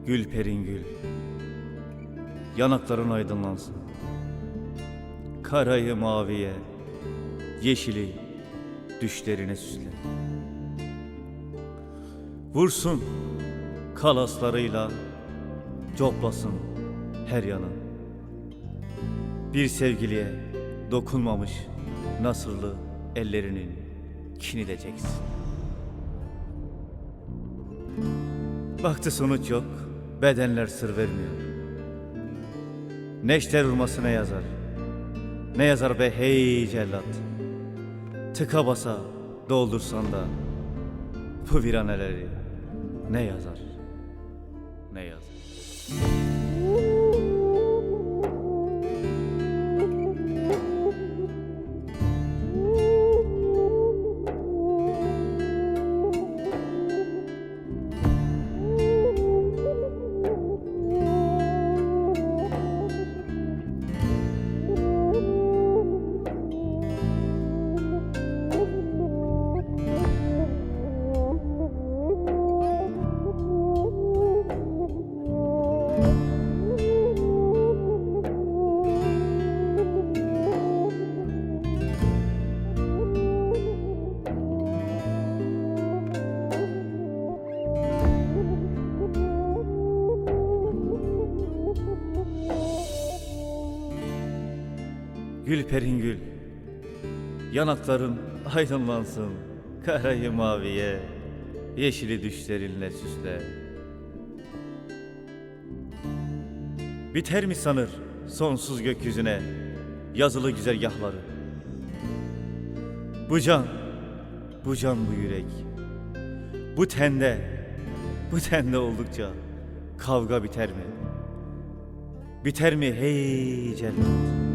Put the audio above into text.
Gül perin gül, yanakların aydınlansın. Karayı maviye, yeşili düşlerine süsle. Vursun kalaslarıyla, coplasın her yanın. Bir sevgiliye dokunmamış nasırlı ellerinin kinileceksin. Baktı sonuç yok, bedenler sır vermiyor. Neşter vurması ne yazar? Ne yazar be hey cellat? Tıka basa doldursan da bu viraneleri ne yazar? Ne yazar? Gül perin gül, yanakların aydınlansın. Karayı maviye, yeşili düşlerinle süsle. Biter mi sanır sonsuz gökyüzüne yazılı güzergahları? Bu can, bu can bu yürek, bu tende oldukça kavga biter mi? Biter mi hey cennet?